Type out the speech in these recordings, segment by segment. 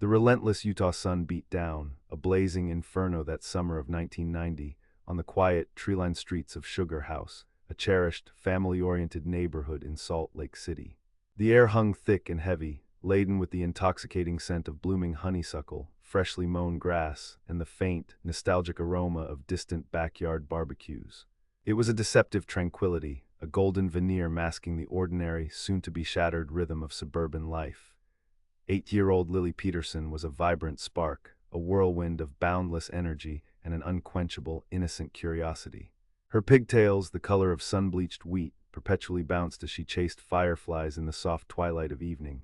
The relentless Utah sun beat down, a blazing inferno that summer of 1990, on the quiet, tree-lined streets of Sugar House, a cherished, family-oriented neighborhood in Salt Lake City. The air hung thick and heavy, laden with the intoxicating scent of blooming honeysuckle, freshly mown grass, and the faint, nostalgic aroma of distant backyard barbecues. It was a deceptive tranquility, a golden veneer masking the ordinary, soon-to-be-shattered rhythm of suburban life. 8-year-old Lily Peterson was a vibrant spark, a whirlwind of boundless energy and an unquenchable, innocent curiosity. Her pigtails, the color of sun-bleached wheat, perpetually bounced as she chased fireflies in the soft twilight of evening,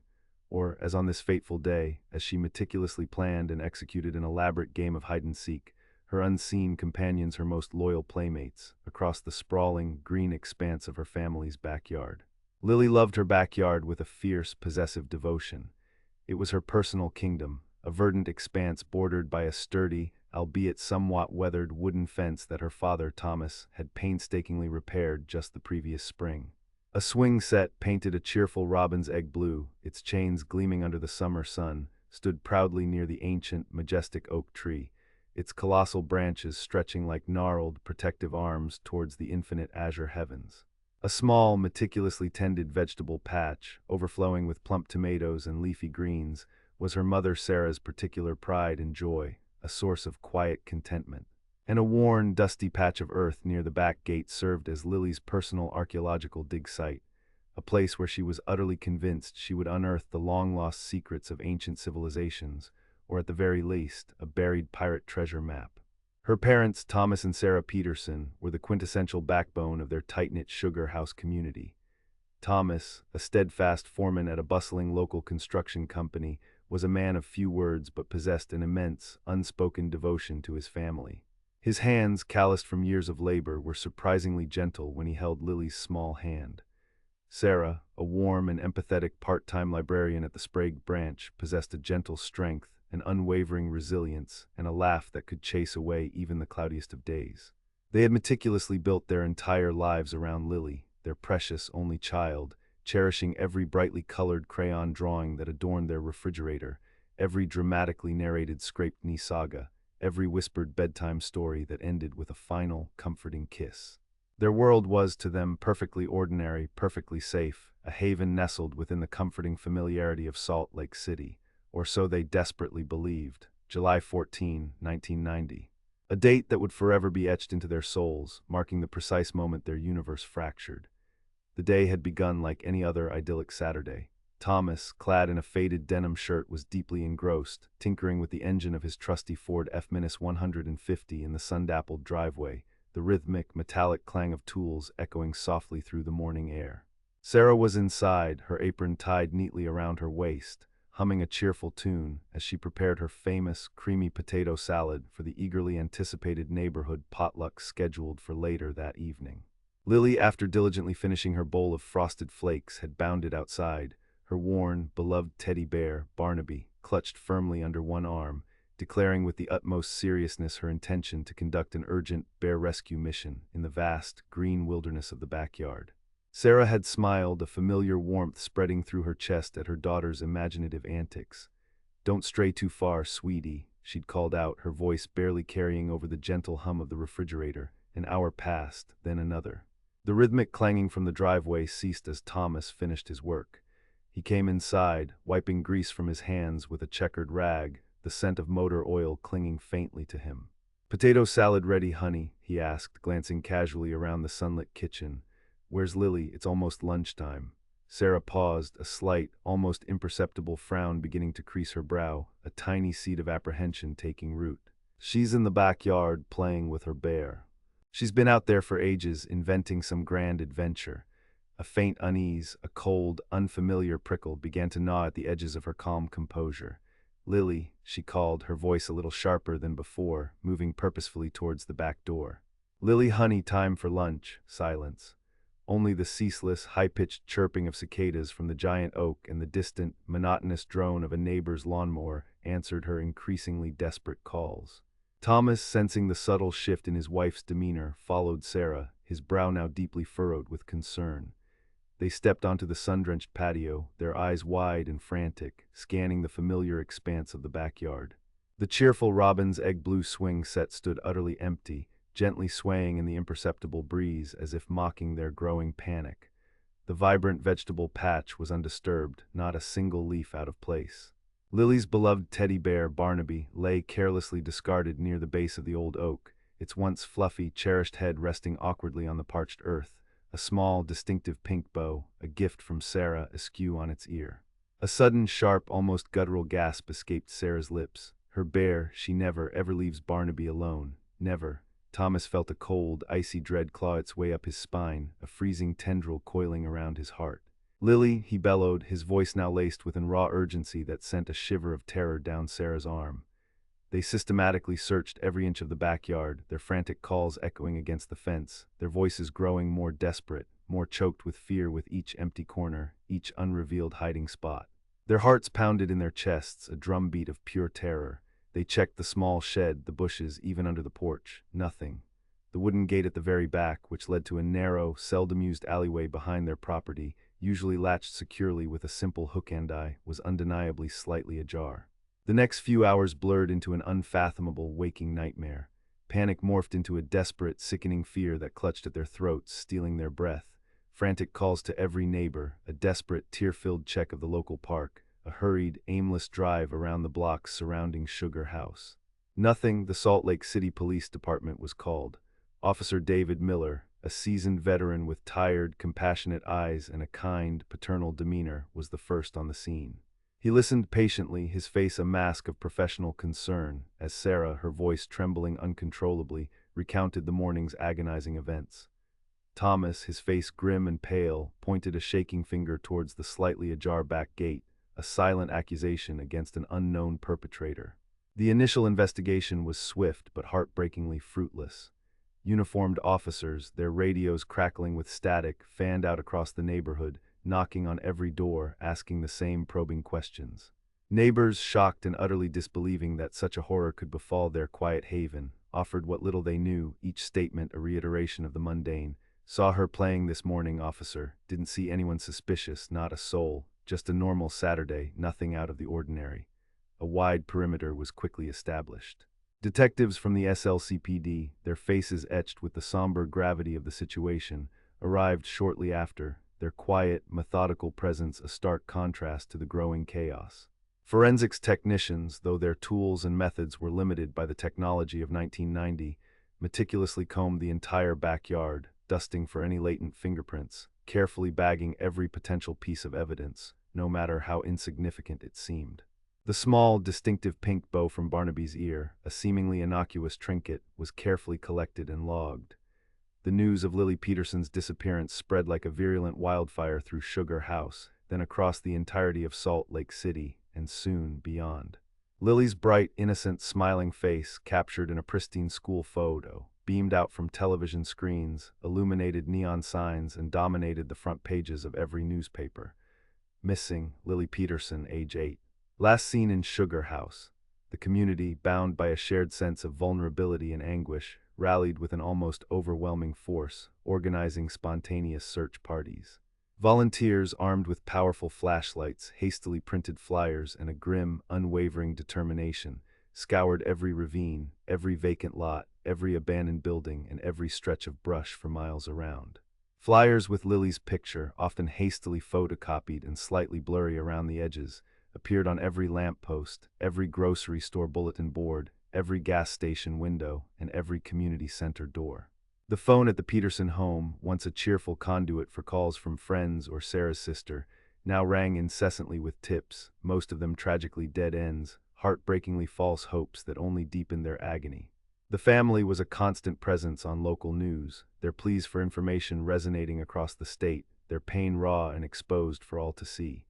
or, as on this fateful day, as she meticulously planned and executed an elaborate game of hide-and-seek, her unseen companions her most loyal playmates, across the sprawling, green expanse of her family's backyard. Lily loved her backyard with a fierce, possessive devotion. It was her personal kingdom, a verdant expanse bordered by a sturdy, albeit somewhat weathered wooden fence that her father, Thomas, had painstakingly repaired just the previous spring. A swing set, painted a cheerful robin's egg blue, its chains gleaming under the summer sun, stood proudly near the ancient, majestic oak tree, its colossal branches stretching like gnarled, protective arms towards the infinite azure heavens. A small, meticulously tended vegetable patch, overflowing with plump tomatoes and leafy greens, was her mother Sarah's particular pride and joy, a source of quiet contentment. And a worn, dusty patch of earth near the back gate served as Lily's personal archaeological dig site, a place where she was utterly convinced she would unearth the long-lost secrets of ancient civilizations, or at the very least, a buried pirate treasure map. Her parents, Thomas and Sarah Peterson, were the quintessential backbone of their tight-knit Sugar House community. Thomas, a steadfast foreman at a bustling local construction company, was a man of few words but possessed an immense, unspoken devotion to his family. His hands, calloused from years of labor, were surprisingly gentle when he held Lily's small hand. Sarah, a warm and empathetic part-time librarian at the Sprague branch, possessed a gentle strength, an unwavering resilience, and a laugh that could chase away even the cloudiest of days. They had meticulously built their entire lives around Lily, their precious only child, cherishing every brightly colored crayon drawing that adorned their refrigerator, every dramatically narrated scraped knee saga, every whispered bedtime story that ended with a final, comforting kiss. Their world was, to them, perfectly ordinary, perfectly safe, a haven nestled within the comforting familiarity of Salt Lake City, or so they desperately believed. July 14, 1990. A date that would forever be etched into their souls, marking the precise moment their universe fractured. The day had begun like any other idyllic Saturday. Thomas, clad in a faded denim shirt, was deeply engrossed, tinkering with the engine of his trusty Ford F-150 in the sun-dappled driveway, the rhythmic, metallic clang of tools echoing softly through the morning air. Sarah was inside, her apron tied neatly around her waist, humming a cheerful tune as she prepared her famous, creamy potato salad for the eagerly anticipated neighborhood potluck scheduled for later that evening. Lily, after diligently finishing her bowl of frosted flakes, had bounded outside, her worn, beloved teddy bear, Barnaby, clutched firmly under one arm, declaring with the utmost seriousness her intention to conduct an urgent bear rescue mission in the vast, green wilderness of the backyard. Sarah had smiled, a familiar warmth spreading through her chest at her daughter's imaginative antics. "Don't stray too far, sweetie," she'd called out, her voice barely carrying over the gentle hum of the refrigerator. An hour passed, then another. The rhythmic clanging from the driveway ceased as Thomas finished his work. He came inside, wiping grease from his hands with a checkered rag, the scent of motor oil clinging faintly to him. "Potato salad ready, honey?" he asked, glancing casually around the sunlit kitchen. "Where's Lily? It's almost lunchtime." Sarah paused, a slight, almost imperceptible frown beginning to crease her brow, a tiny seed of apprehension taking root. "She's in the backyard, playing with her bear. She's been out there for ages, inventing some grand adventure." A faint unease, a cold, unfamiliar prickle began to gnaw at the edges of her calm composure. "Lily," she called, her voice a little sharper than before, moving purposefully towards the back door. "Lily, honey, time for lunch." Silence. Only the ceaseless, high-pitched chirping of cicadas from the giant oak and the distant, monotonous drone of a neighbor's lawnmower answered her increasingly desperate calls. Thomas, sensing the subtle shift in his wife's demeanor, followed Sarah, his brow now deeply furrowed with concern. They stepped onto the sun-drenched patio, their eyes wide and frantic, scanning the familiar expanse of the backyard. The cheerful robin's egg-blue swing set stood utterly empty, gently swaying in the imperceptible breeze as if mocking their growing panic. The vibrant vegetable patch was undisturbed, not a single leaf out of place. Lily's beloved teddy bear, Barnaby, lay carelessly discarded near the base of the old oak, its once fluffy, cherished head resting awkwardly on the parched earth, a small, distinctive pink bow, a gift from Sarah, askew on its ear. A sudden, sharp, almost guttural gasp escaped Sarah's lips. Her bear, she never, ever leaves Barnaby alone. Never. Thomas felt a cold, icy dread claw its way up his spine, a freezing tendril coiling around his heart. Lily, he bellowed, his voice now laced with a raw urgency that sent a shiver of terror down Sarah's arm. They systematically searched every inch of the backyard, their frantic calls echoing against the fence, their voices growing more desperate, more choked with fear with each empty corner, each unrevealed hiding spot. Their hearts pounded in their chests, a drumbeat of pure terror. They checked the small shed, the bushes, even under the porch. Nothing. The wooden gate at the very back, which led to a narrow, seldom used alleyway behind their property, usually latched securely with a simple hook-and-eye, was undeniably slightly ajar. The next few hours blurred into an unfathomable waking nightmare. Panic morphed into a desperate, sickening fear that clutched at their throats, stealing their breath. Frantic calls to every neighbor, a desperate, tear-filled check of the local park, a hurried, aimless drive around the blocks surrounding Sugar House. Nothing. The Salt Lake City Police Department was called. Officer David Miller, a seasoned veteran with tired, compassionate eyes and a kind, paternal demeanor, was the first on the scene. He listened patiently, his face a mask of professional concern, as Sarah, her voice trembling uncontrollably, recounted the morning's agonizing events. Thomas, his face grim and pale, pointed a shaking finger towards the slightly ajar back gate, a silent accusation against an unknown perpetrator. The initial investigation was swift but heartbreakingly fruitless. Uniformed officers, their radios crackling with static, fanned out across the neighborhood, knocking on every door, asking the same probing questions. Neighbors, shocked and utterly disbelieving that such a horror could befall their quiet haven, offered what little they knew, each statement a reiteration of the mundane. Saw her playing this morning, officer. Didn't see anyone suspicious, not a soul. Just a normal Saturday, nothing out of the ordinary. A wide perimeter was quickly established. Detectives from the SLCPD, their faces etched with the somber gravity of the situation, arrived shortly after, their quiet, methodical presence a stark contrast to the growing chaos. Forensics technicians, though their tools and methods were limited by the technology of 1990, meticulously combed the entire backyard, dusting for any latent fingerprints, carefully bagging every potential piece of evidence, no matter how insignificant it seemed. The small, distinctive pink bow from Barnaby's ear, a seemingly innocuous trinket, was carefully collected and logged. The news of Lily Peterson's disappearance spread like a virulent wildfire through Sugar House, then across the entirety of Salt Lake City, and soon beyond. Lily's bright, innocent, smiling face, captured in a pristine school photo, beamed out from television screens, illuminated neon signs, and dominated the front pages of every newspaper. Missing, Lily Peterson, age 8. Last seen in Sugar House. The community, bound by a shared sense of vulnerability and anguish, rallied with an almost overwhelming force, organizing spontaneous search parties. Volunteers armed with powerful flashlights, hastily printed flyers, and a grim, unwavering determination, scoured every ravine, every vacant lot, every abandoned building, and every stretch of brush for miles around. Flyers with Lily's picture, often hastily photocopied and slightly blurry around the edges, appeared on every lamppost, every grocery store bulletin board, every gas station window, and every community center door. The phone at the Peterson home, once a cheerful conduit for calls from friends or Sarah's sister, now rang incessantly with tips, most of them tragically dead ends, heartbreakingly false hopes that only deepened their agony. The family was a constant presence on local news, their pleas for information resonating across the state, their pain raw and exposed for all to see.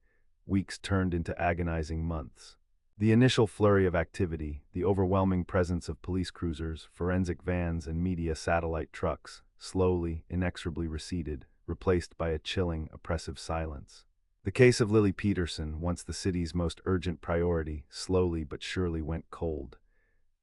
Weeks turned into agonizing months. The initial flurry of activity, the overwhelming presence of police cruisers, forensic vans, and media satellite trucks, slowly, inexorably receded, replaced by a chilling, oppressive silence. The case of Lily Peterson, once the city's most urgent priority, slowly but surely went cold.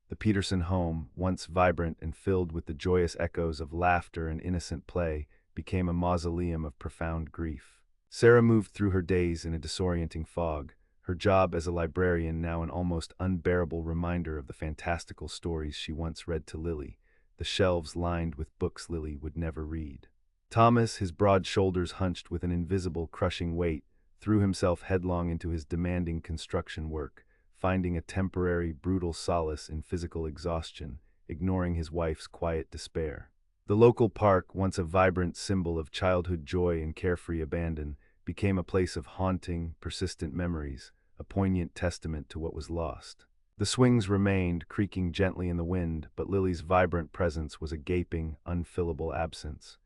The Peterson home, once vibrant and filled with the joyous echoes of laughter and innocent play, became a mausoleum of profound grief. Sarah moved through her days in a disorienting fog, her job as a librarian now an almost unbearable reminder of the fantastical stories she once read to Lily, the shelves lined with books Lily would never read. Thomas, his broad shoulders hunched with an invisible, crushing weight, threw himself headlong into his demanding construction work, finding a temporary, brutal solace in physical exhaustion, ignoring his wife's quiet despair. The local park, once a vibrant symbol of childhood joy and carefree abandon, became a place of haunting, persistent memories, a poignant testament to what was lost. The swings remained, creaking gently in the wind, but Lily's vibrant presence was a gaping, unfillable absence.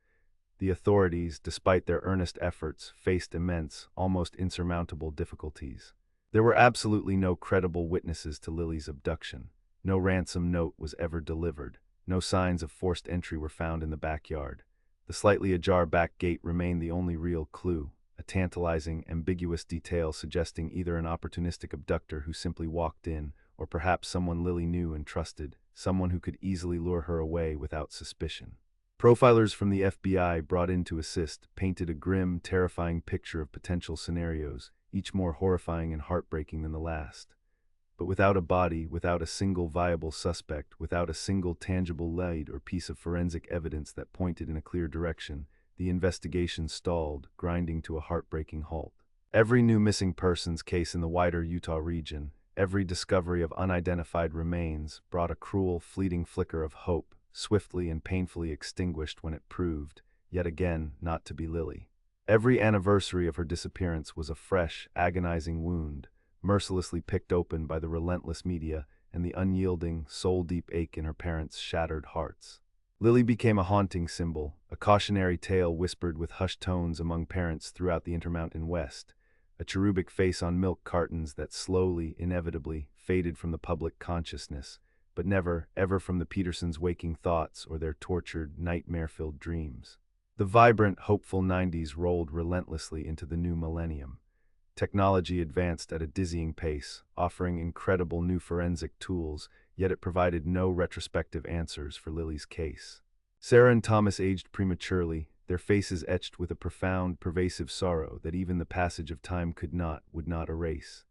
The authorities, despite their earnest efforts, faced immense, almost insurmountable difficulties. There were absolutely no credible witnesses to Lily's abduction. No ransom note was ever delivered. No signs of forced entry were found in the backyard. The slightly ajar back gate remained the only real clue, a tantalizing, ambiguous detail suggesting either an opportunistic abductor who simply walked in, or perhaps someone Lily knew and trusted, someone who could easily lure her away without suspicion. Profilers from the FBI brought in to assist painted a grim, terrifying picture of potential scenarios, each more horrifying and heartbreaking than the last. But without a body, without a single viable suspect, without a single tangible lead or piece of forensic evidence that pointed in a clear direction, the investigation stalled, grinding to a heartbreaking halt. Every new missing persons case in the wider Utah region, every discovery of unidentified remains, brought a cruel, fleeting flicker of hope, swiftly and painfully extinguished when it proved, yet again, not to be Lily. Every anniversary of her disappearance was a fresh, agonizing wound, mercilessly picked open by the relentless media and the unyielding, soul-deep ache in her parents' shattered hearts. Lily became a haunting symbol, a cautionary tale whispered with hushed tones among parents throughout the Intermountain West, a cherubic face on milk cartons that slowly, inevitably, faded from the public consciousness, but never, ever from the Petersons' waking thoughts or their tortured, nightmare-filled dreams. The vibrant, hopeful 90s rolled relentlessly into the new millennium. Technology advanced at a dizzying pace, offering incredible new forensic tools, yet it provided no retrospective answers for Lily's case. Sarah and Thomas aged prematurely, their faces etched with a profound, pervasive sorrow that even the passage of time would not erase.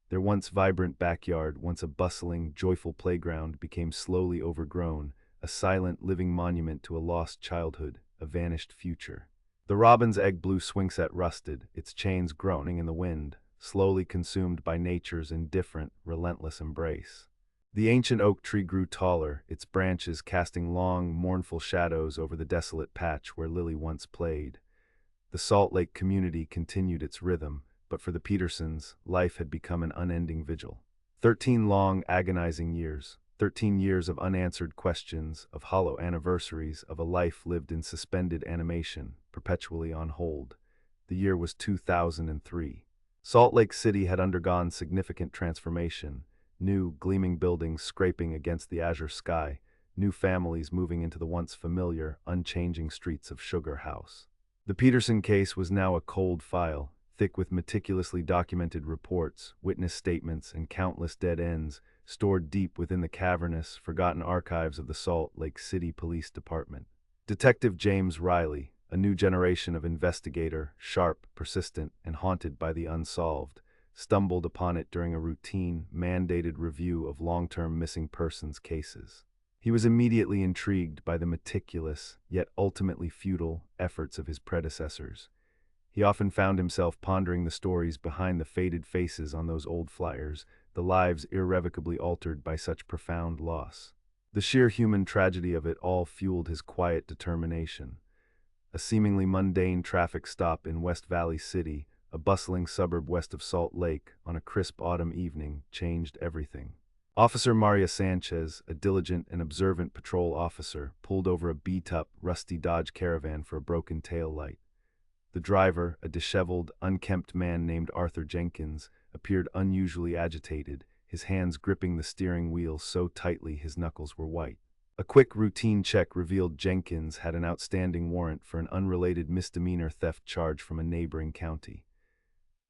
Their once vibrant backyard, once a bustling, joyful playground, became slowly overgrown, a silent, living monument to a lost childhood, a vanished future. The robin's egg-blue swing set rusted, its chains groaning in the wind, slowly consumed by nature's indifferent, relentless embrace. The ancient oak tree grew taller, its branches casting long, mournful shadows over the desolate patch where Lily once played. The Salt Lake community continued its rhythm, but for the Petersons, life had become an unending vigil. 13 long, agonizing years. 13 years of unanswered questions, of hollow anniversaries, of a life lived in suspended animation, perpetually on hold. The year was 2003. Salt Lake City had undergone significant transformation. New, gleaming buildings scraping against the azure sky, new families moving into the once familiar, unchanging streets of Sugar House. The Peterson case was now a cold file, thick with meticulously documented reports, witness statements, and countless dead ends, stored deep within the cavernous, forgotten archives of the Salt Lake City Police Department. Detective James Riley, a new generation of investigator, sharp, persistent, and haunted by the unsolved, stumbled upon it during a routine, mandated review of long-term missing persons cases. He was immediately intrigued by the meticulous, yet ultimately futile, efforts of his predecessors. He often found himself pondering the stories behind the faded faces on those old flyers, the lives irrevocably altered by such profound loss. The sheer human tragedy of it all fueled his quiet determination. A seemingly mundane traffic stop in West Valley City, a bustling suburb west of Salt Lake, on a crisp autumn evening, changed everything. Officer Maria Sanchez, a diligent and observant patrol officer, pulled over a beat-up, rusty Dodge Caravan for a broken tail light. The driver, a disheveled, unkempt man named Arthur Jenkins, appeared unusually agitated, his hands gripping the steering wheel so tightly his knuckles were white. A quick routine check revealed Jenkins had an outstanding warrant for an unrelated misdemeanor theft charge from a neighboring county.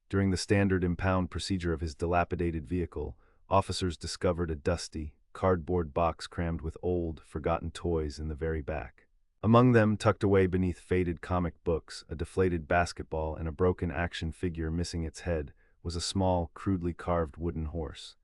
During the standard impound procedure of his dilapidated vehicle, officers discovered a dusty, cardboard box crammed with old, forgotten toys in the very back. Among them, tucked away beneath faded comic books, a deflated basketball, and a broken action figure missing its head, was a small, crudely carved wooden horse.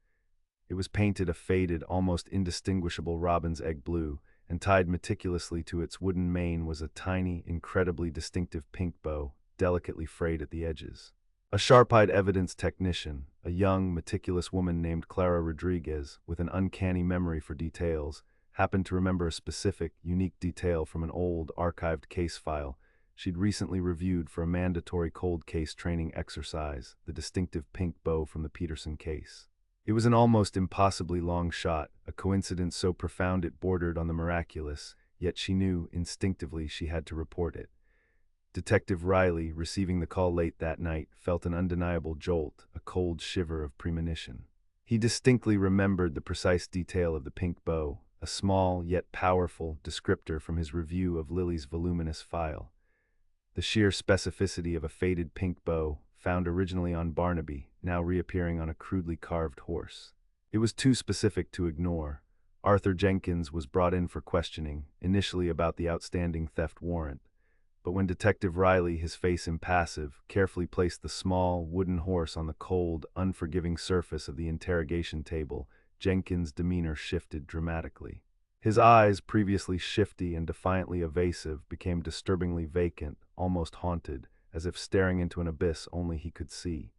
It was painted a faded, almost indistinguishable robin's egg blue, and tied meticulously to its wooden mane was a tiny, incredibly distinctive pink bow, delicately frayed at the edges. A sharp-eyed evidence technician, a young, meticulous woman named Clara Rodriguez, with an uncanny memory for details, happened to remember a specific, unique detail from an old, archived case file she'd recently reviewed for a mandatory cold case training exercise, the distinctive pink bow from the Peterson case. It was an almost impossibly long shot, a coincidence so profound it bordered on the miraculous, yet she knew, instinctively, she had to report it. Detective Riley, receiving the call late that night, felt an undeniable jolt, a cold shiver of premonition. He distinctly remembered the precise detail of the pink bow, a small yet powerful descriptor from his review of Lily's voluminous file. The sheer specificity of a faded pink bow, found originally on Barnaby, now reappearing on a crudely carved horse. It was too specific to ignore. Arthur Jenkins was brought in for questioning, initially about the outstanding theft warrant. But when Detective Riley, his face impassive, carefully placed the small, wooden horse on the cold, unforgiving surface of the interrogation table, Jenkins' demeanor shifted dramatically. His eyes, previously shifty and defiantly evasive, became disturbingly vacant, almost haunted, as if staring into an abyss only he could see.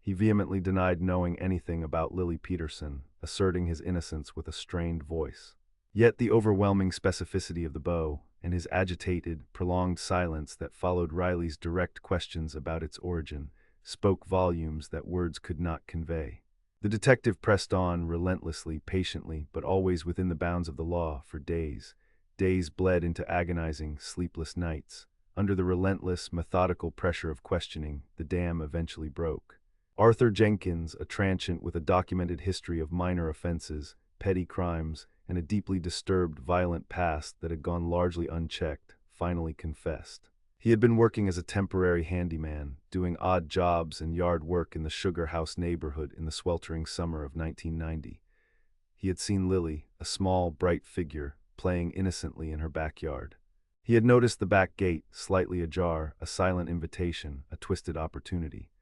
He vehemently denied knowing anything about Lily Peterson, asserting his innocence with a strained voice. Yet the overwhelming specificity of the bow, and his agitated, prolonged silence that followed Riley's direct questions about its origin, spoke volumes that words could not convey. The detective pressed on, relentlessly, patiently, but always within the bounds of the law, for days. Days bled into agonizing, sleepless nights. Under the relentless, methodical pressure of questioning, the dam eventually broke. Arthur Jenkins, a transient with a documented history of minor offenses, petty crimes, and a deeply disturbed, violent past that had gone largely unchecked, finally confessed. He had been working as a temporary handyman, doing odd jobs and yard work in the Sugar House neighborhood in the sweltering summer of 1990. He had seen Lily, a small, bright figure, playing innocently in her backyard. He had noticed the back gate, slightly ajar, a silent invitation, a twisted opportunity.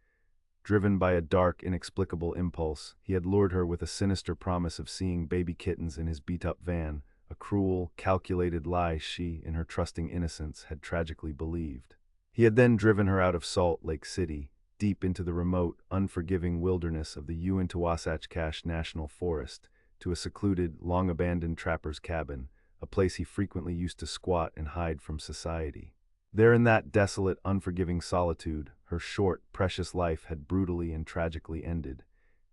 Driven by a dark, inexplicable impulse, he had lured her with a sinister promise of seeing baby kittens in his beat-up van, a cruel, calculated lie she, in her trusting innocence, had tragically believed. He had then driven her out of Salt Lake City, deep into the remote, unforgiving wilderness of the Uinta-Wasatch-Cache National Forest, to a secluded, long-abandoned trapper's cabin, a place he frequently used to squat and hide from society. There in that desolate, unforgiving solitude, her short, precious life had brutally and tragically ended.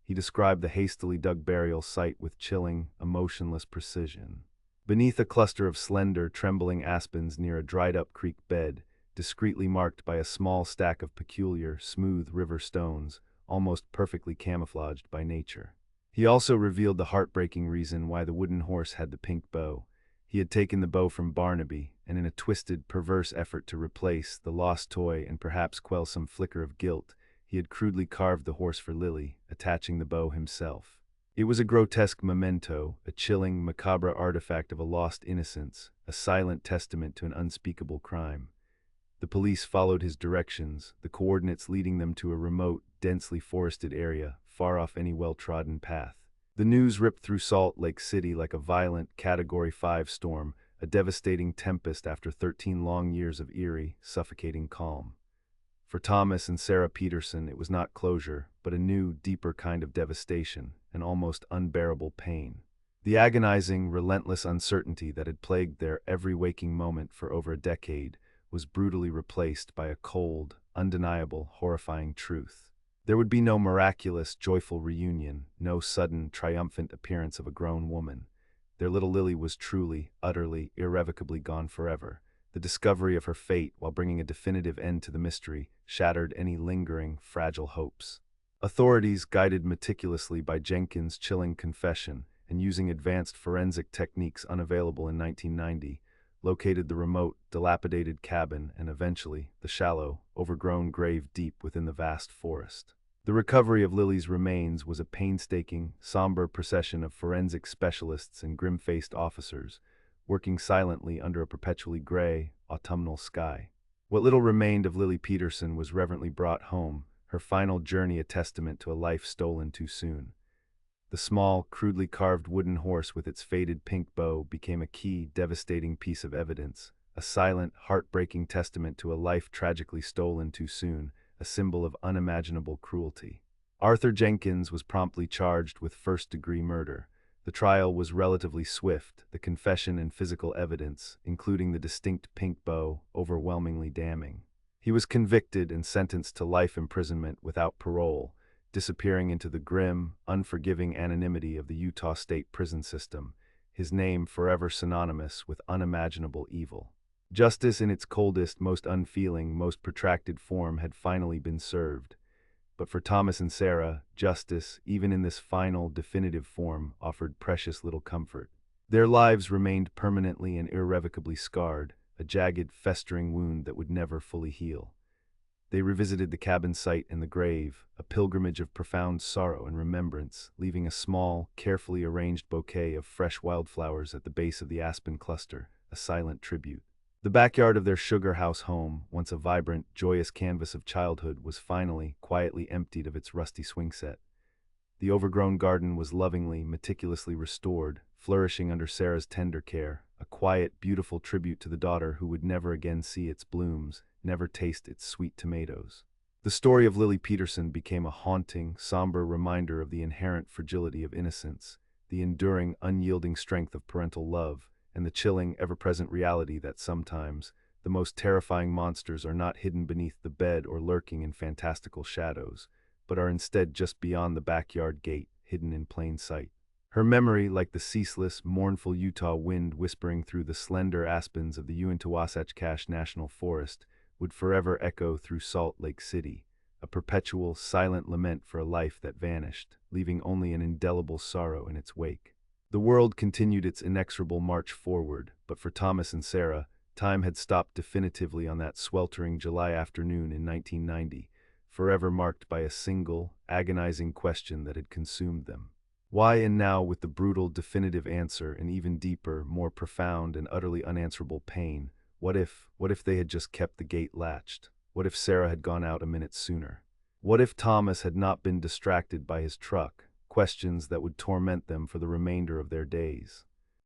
He described the hastily dug burial site with chilling, emotionless precision. Beneath a cluster of slender, trembling aspens near a dried-up creek bed, discreetly marked by a small stack of peculiar, smooth river stones, almost perfectly camouflaged by nature. He also revealed the heartbreaking reason why the wooden horse had the pink bow. He had taken the bow from Barnaby, and in a twisted, perverse effort to replace the lost toy and perhaps quell some flicker of guilt, he had crudely carved the horse for Lily, attaching the bow himself. It was a grotesque memento, a chilling, macabre artifact of a lost innocence, a silent testament to an unspeakable crime. The police followed his directions, the coordinates leading them to a remote, densely forested area, far off any well-trodden path. The news ripped through Salt Lake City like a violent Category 5 storm, a devastating tempest after 13 long years of eerie, suffocating calm. For Thomas and Sarah Peterson, it was not closure, but a new, deeper kind of devastation, an almost unbearable pain. The agonizing, relentless uncertainty that had plagued their every waking moment for over a decade was brutally replaced by a cold, undeniable, horrifying truth. There would be no miraculous, joyful reunion, no sudden, triumphant appearance of a grown woman. Their little Lily was truly, utterly, irrevocably gone forever. The discovery of her fate, while bringing a definitive end to the mystery, shattered any lingering, fragile hopes. Authorities, guided meticulously by Jenkins' chilling confession and using advanced forensic techniques unavailable in 1990, located the remote, dilapidated cabin and eventually the shallow, overgrown grave deep within the vast forest. The recovery of Lily's remains was a painstaking, somber procession of forensic specialists and grim-faced officers, working silently under a perpetually gray, autumnal sky. What little remained of Lily Peterson was reverently brought home, her final journey a testament to a life stolen too soon. The small, crudely carved wooden horse with its faded pink bow became a key, devastating piece of evidence, a silent, heartbreaking testament to a life tragically stolen too soon, a symbol of unimaginable cruelty. Arthur Jenkins was promptly charged with first-degree murder. The trial was relatively swift, the confession and physical evidence, including the distinct pink bow, overwhelmingly damning. He was convicted and sentenced to life imprisonment without parole, disappearing into the grim, unforgiving anonymity of the Utah state prison system, his name forever synonymous with unimaginable evil. Justice in its coldest, most unfeeling, most protracted form had finally been served. But for Thomas and Sarah, justice, even in this final, definitive form, offered precious little comfort. Their lives remained permanently and irrevocably scarred, a jagged, festering wound that would never fully heal. They revisited the cabin site and the grave, a pilgrimage of profound sorrow and remembrance, leaving a small, carefully arranged bouquet of fresh wildflowers at the base of the aspen cluster, a silent tribute. The backyard of their sugar house home, once a vibrant, joyous canvas of childhood, was finally, quietly emptied of its rusty swing set. The overgrown garden was lovingly, meticulously restored, flourishing under Sarah's tender care, a quiet, beautiful tribute to the daughter who would never again see its blooms, never taste its sweet tomatoes. The story of Lily Peterson became a haunting, somber reminder of the inherent fragility of innocence, the enduring, unyielding strength of parental love, and the chilling, ever-present reality that sometimes the most terrifying monsters are not hidden beneath the bed or lurking in fantastical shadows, but are instead just beyond the backyard gate, hidden in plain sight. Her memory, like the ceaseless, mournful Utah wind whispering through the slender aspens of the Uinta-Wasatch-Cache National Forest, would forever echo through Salt Lake City, a perpetual, silent lament for a life that vanished, leaving only an indelible sorrow in its wake. The world continued its inexorable march forward, but for Thomas and Sarah, time had stopped definitively on that sweltering July afternoon in 1990, forever marked by a single, agonizing question that had consumed them. Why? And now, with the brutal, definitive answer, an even deeper, more profound, and utterly unanswerable pain, what if they had just kept the gate latched? What if Sarah had gone out a minute sooner? What if Thomas had not been distracted by his truck? Questions that would torment them for the remainder of their days.